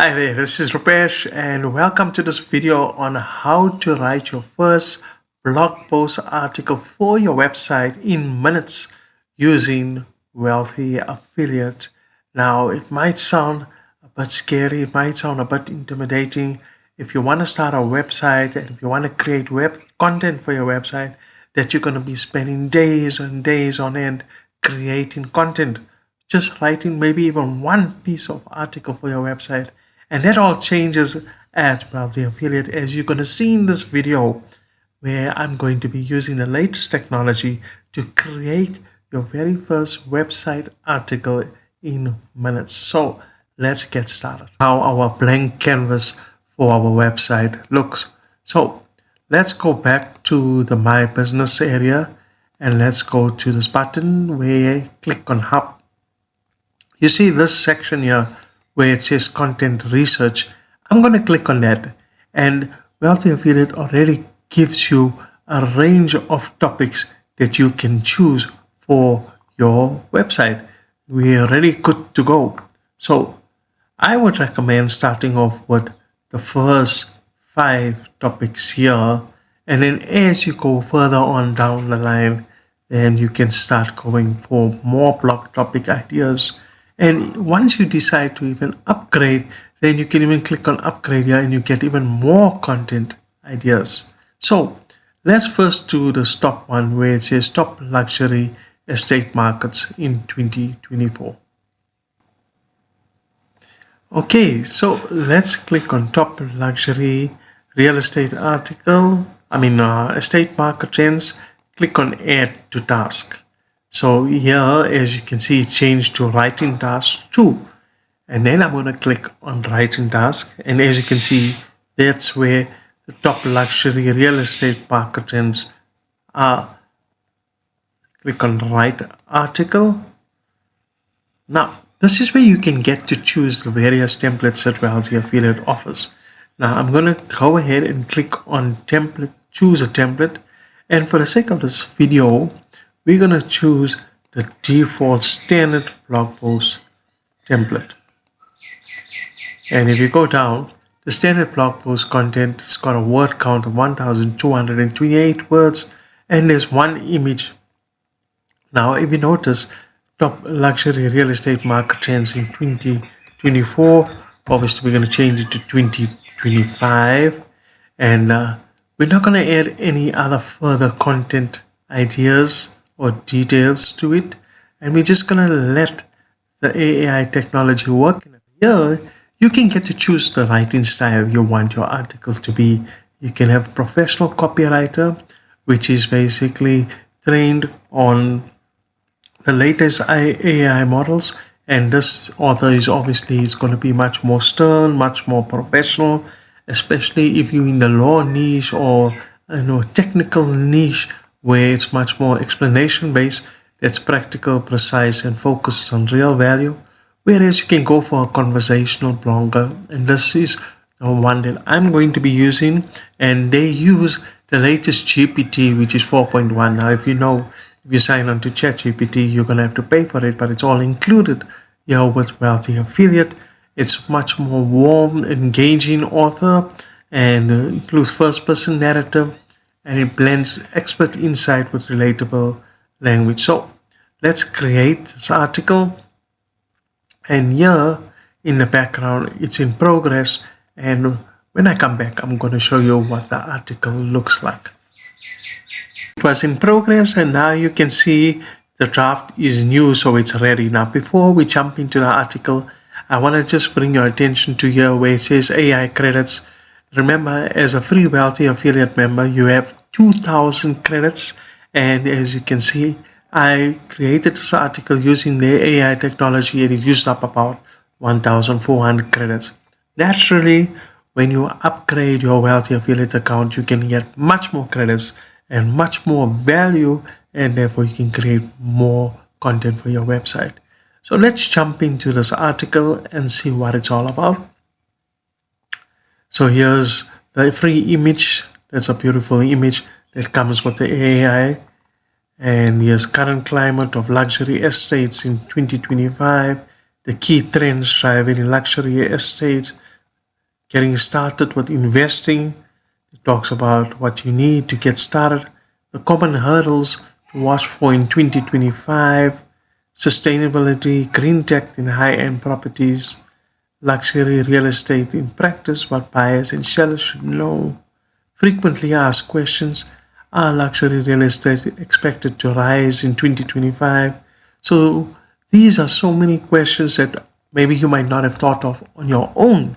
Hi there, this is Rupesh and welcome to this video on how to write your first blog post article for your website in minutes using Wealthy Affiliate. Now, it might sound a bit scary, it might sound a bit intimidating. If you want to start a website and if you want to create web content for your website, that you're going to be spending days and days on end creating content, just writing maybe even one piece of article for your website. And that all changes at Wealthy Affiliate, as you're going to see in this video, where I'm going to be using the latest technology to create your very first website article in minutes. So let's get started. How our blank canvas for our website looks. So let's go back to the My Business area and let's go to this button where I click on Hub. You see this section here where it says content research. I'm going to click on that, and Wealthy Affiliate already gives you a range of topics that you can choose for your website. We're already good to go. So I would recommend starting off with the first 5 topics here, and then as you go further on down the line, then you can start going for more blog topic ideas. And once you decide to even upgrade, then you can even click on upgrade here and you get even more content ideas. So let's first do the top one where it says top luxury estate markets in 2024. Okay, so let's click on top luxury real estate estate market trends. Click on add to task. So here, as you can see, it changed to writing task 2. And then I'm going to click on writing task. And as you can see, that's where the top luxury real estate market trends are. Click on write article. Now, this is where you can get to choose the various templates that Wealthy Affiliate offers. Now, I'm going to go ahead and click on template, choose a template. And for the sake of this video, we're going to choose the default standard blog post template. And if you go down, the standard blog post content has got a word count of 1,228 words, and there's one image. Now, if you notice, top luxury real estate market trends in 2024, obviously we're going to change it to 2025, and we're not going to add any other further content ideas or details to it, and we're just going to let the AI technology work. Here you can get to choose the writing style you want your article to be. You can have a professional copywriter, which is basically trained on the latest AI models, and this author is obviously going to be much more stern, much more professional, especially if you're in the law niche or technical niche where it's much more explanation based. That's practical, precise, and focused on real value. Whereas you can go for a conversational blogger, and this is the one that I'm going to be using, and they use the latest GPT, which is 4.1. Now, if you sign on to ChatGPT, you're going to have to pay for it, but it's all included here with Wealthy Affiliate. It's much more warm, engaging author, and includes first-person narrative, and it blends expert insight with relatable language. So let's create this article, and here in the background it's in progress, and when I come back I'm going to show you what the article looks like. It was in progress, and now you can see the draft is new, so it's ready. Now before we jump into the article, I want to just bring your attention to here where it says AI credits. Remember, as a free Wealthy Affiliate member, you have 2,000 credits, and as you can see, I created this article using the AI technology, and it used up about 1,400 credits. Naturally, when you upgrade your Wealthy Affiliate account, you can get much more credits and much more value, and therefore you can create more content for your website. So let's jump into this article and see what it's all about. So here's the free image. That's a beautiful image that comes with the AI. And here's current climate of luxury estates in 2025, the key trends driving luxury estates, getting started with investing. It talks about what you need to get started, the common hurdles to watch for in 2025, sustainability, green tech in high-end properties, luxury real estate in practice, what buyers and sellers should know, frequently asked questions. Are luxury real estate expected to rise in 2025? So these are so many questions that maybe you might not have thought of on your own,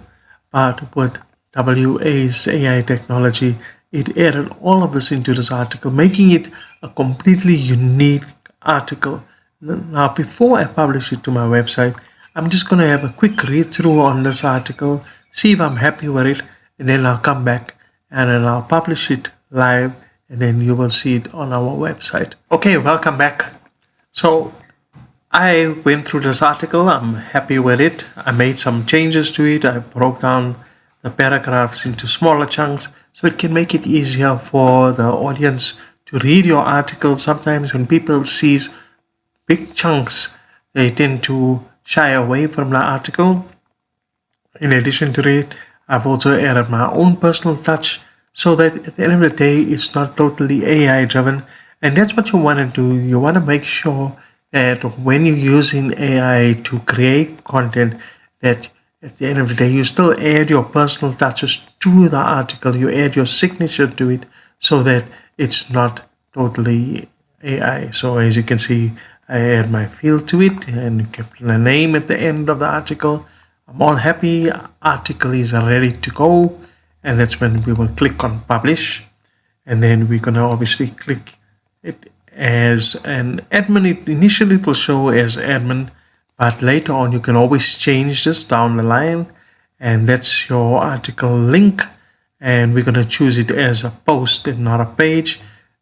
but with WA's AI technology, it added all of this into this article, making it a completely unique article. Now, before I publish it to my website, I'm just going to have a quick read through on this article, see if I'm happy with it, and then I'll come back and then I'll publish it live, and then you will see it on our website. Okay, welcome back. So I went through this article. I'm happy with it. I made some changes to it. I broke down the paragraphs into smaller chunks so it can make it easier for the audience to read your article. Sometimes when people see big chunks, they tend to shy away from the article. In addition to it, I've also added my own personal touch so that at the end of the day, it's not totally AI driven. And that's what you want to do. You want to make sure that when you're using AI to create content, that at the end of the day, you still add your personal touches to the article. You add your signature to it so that it's not totally AI. So as you can see, I add my field to it and kept the name at the end of the article. I'm all happy. Article is ready to go. And that's when we will click on publish. And then we're going to obviously click it as an admin. Initially it will show as admin, but later on you can always change this down the line. And that's your article link. And we're going to choose it as a post and not a page.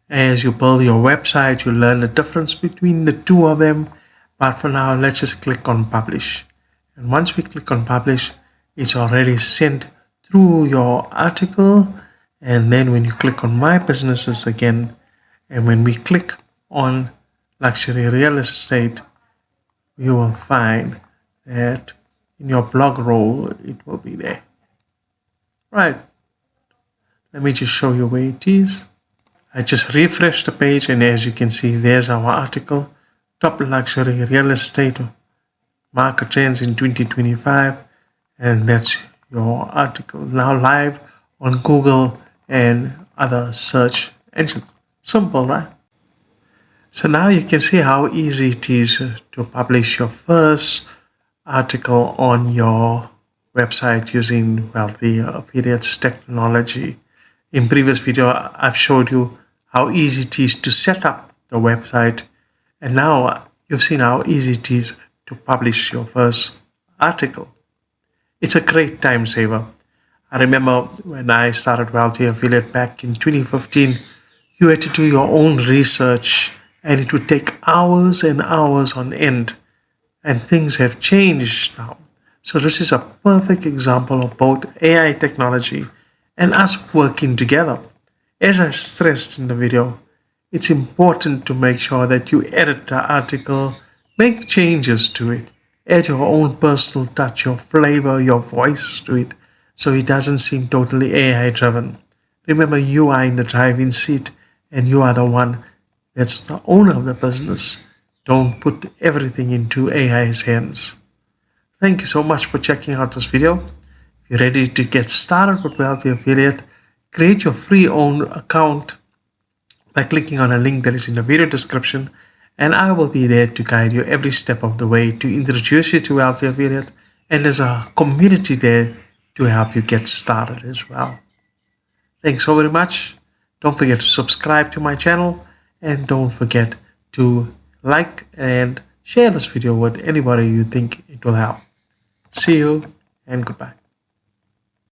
As you build your website, you learn the difference between the two of them. But for now, let's just click on publish. And once we click on publish, it's already sent through your article. And then when you click on my businesses again, and when we click on luxury real estate, you will find that in your blog roll, it will be there. Right. Let me just show you where it is. I just refreshed the page, and as you can see, there's our article, Top Luxury Real Estate Market Trends in 2025. And that's your article now live on Google and other search engines. Simple, right? So now you can see how easy it is to publish your first article on your website using, well, the affiliates technology. In previous video, I've showed you how easy it is to set up the website. And now you've seen how easy it is to publish your first article. It's a great time saver. I remember when I started Wealthy Affiliate back in 2015, you had to do your own research and it would take hours and hours on end. And things have changed now. So this is a perfect example of both AI technology and us working together. As I stressed in the video, it's important to make sure that you edit the article, make changes to it, add your own personal touch, your flavor, your voice to it, so it doesn't seem totally AI driven. Remember, you are in the driving seat and you are the one that's the owner of the business. Don't put everything into AI's hands. Thank you so much for checking out this video. If you're ready to get started with Wealthy Affiliate, create your free own account by clicking on a link that is in the video description, and I will be there to guide you every step of the way to introduce you to Wealthy Affiliate, and there's a community there to help you get started as well. Thanks so very much. Don't forget to subscribe to my channel, and don't forget to like and share this video with anybody you think it will help. See you and goodbye.